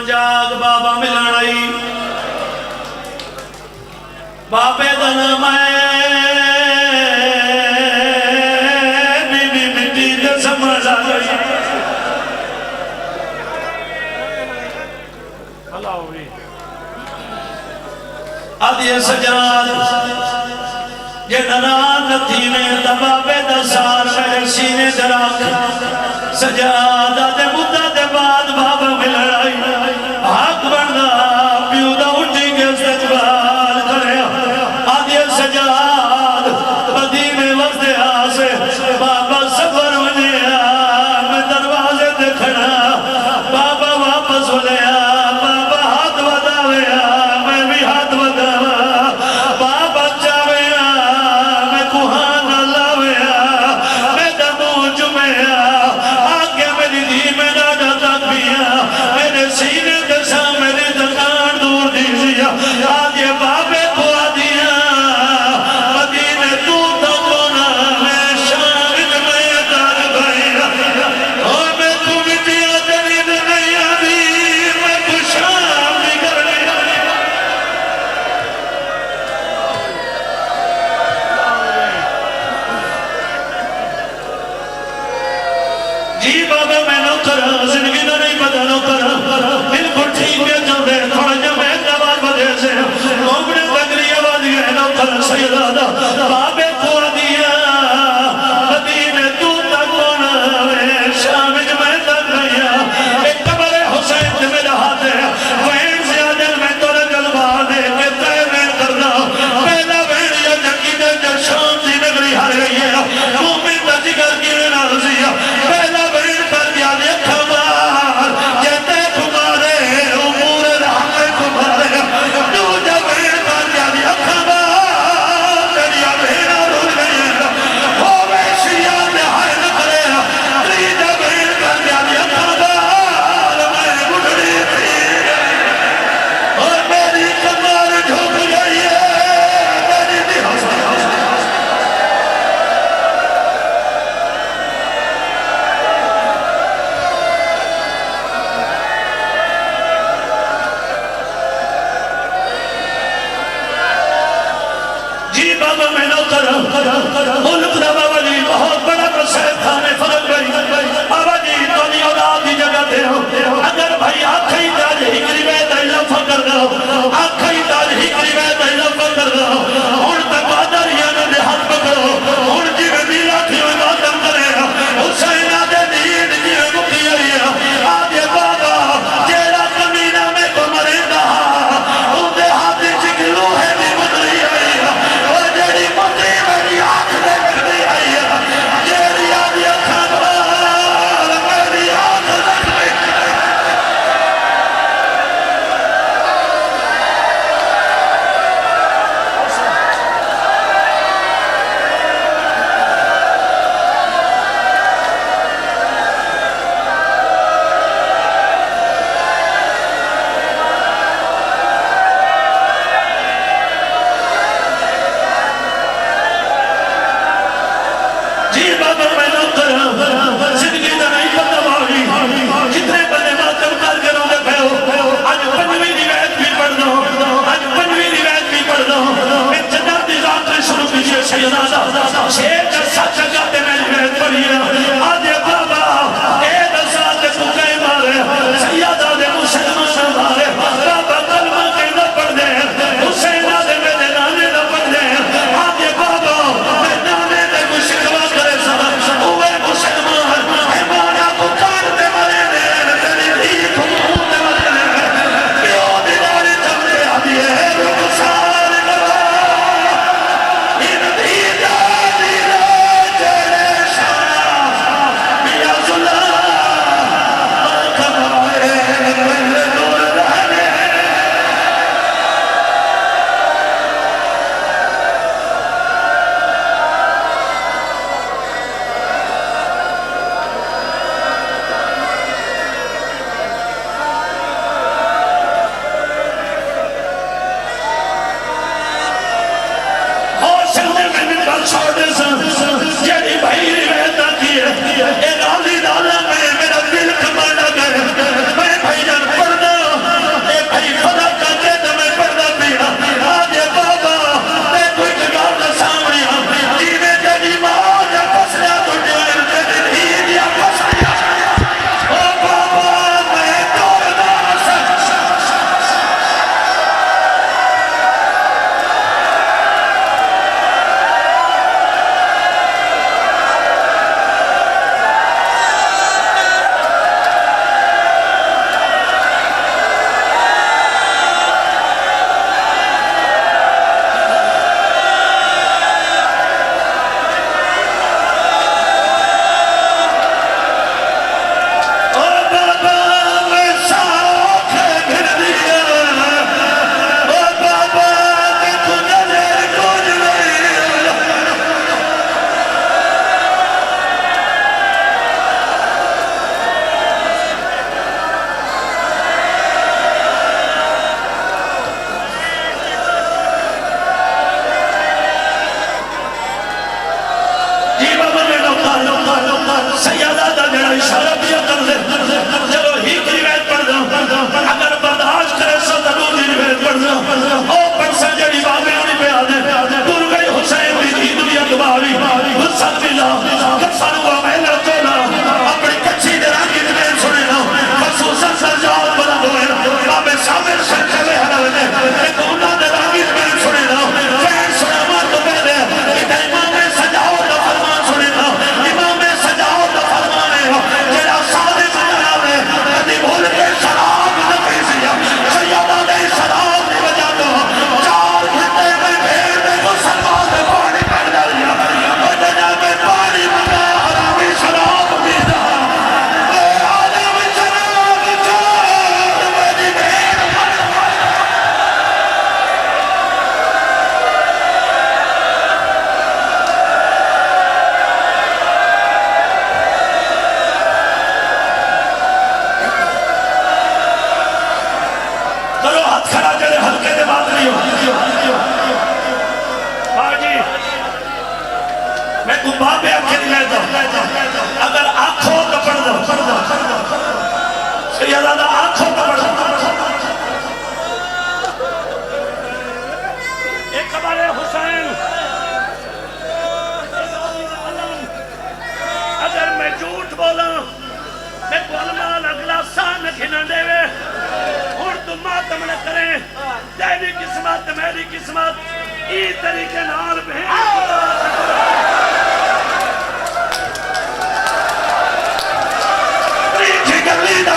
जाग बाबा मिलन आई बाबे दा नाम है बीबी मिट्टी दे समझ आ गई आदि सजाद जे नाराज नथी ने बाबे दा सार मेरे सीने दे रख सजाद दे मुद्दा दे बाद बाबा मिलन आई हक बनदा प्यू दा उठी के इस्तकबाल करे आदि सजाद मदीने वसदे आसे बाबा सफर वनिया मैं दरवाजे ते खड़ा बाबा वापस वलिया बाबा हाथ वधाविया मैं भी हाथ वधावा बाबा चाविया मैं कुहान लाविया मैं दमू जुमिया आगे मेरी धी में डाडा तकिया मेरे सीने के सामने मेरी दुकान दूर दीजिया आज ये बाबे को दिया मदीने तू तो कोना मैं शामिल में दाग भैया ओ मैं तू मिटिया तेरी नहीं आवी मैं खुशाम नहीं करनी जी बाबा मैं नौकर जिंदगी का नहीं पता नौकर बिल्कुल ठीक है चलते थोड़ा जब मैं आवाज बदे से मोमने तगड़ी आवाज है नौकर सैयदा बाबे को दिया मदीने तू तक कोना वे शाम में तक गया एक कमरे हुसैन से मेरा हाथ है वैन से आदल में तोरे जलवा दे के तय मैं करना पहला वैन या जंगी दे शाम दी नगरी हार गई है मोमिन दा जिगर की नाज़िया पहला वैन कर दिया ने खबर जते तुम्हारे उमूर रहमे तुम्हारे तू जब वैन कर दिया ने खबर तेरी भेड़ा रुल गई हो वैसिया ने हाय न करे तेरी जब वैन कर दिया ने खबर मैं बुढ़ी थी और मेरी कमर झुक गई है मेरी दी जी बाबा मैं नौकर मुल्क दा बाबा जी बहुत बड़ा कसैद खाने फरक गई बाबा जी तोनी औलाद की जगह दे अगर भाई आखरी ताज हिकरी में दइला फकर दो आखरी ताज हिकरी में दइला फकर दो हुन तक आदरिया ने हाथ पकड़ो हुन जी भी लाठी में मातम करे हुसैन दे नींद जी मुकी आई आदे बाबा जेड़ा कमीना में को मरेंदा उनके हाथ च किलो है दी मुदरी आई और जेड़ी मुदरी मेरी आंख दे निकली आई जेड़ी आदि खबर मेरी आंख दे बाजी मैं को बाबे आखिर ले दो अगर आंखों तो पढ़ दो सैयदा आंखों तो पढ़ दो एक हमारे हुसैन अगर मैं झूठ बोला मैं गोलमाल अगला सान खिना देवे और तुम मातम न करे तेरी किस्मत मेरी किस्मत ई तरीके नाल भेज गली दा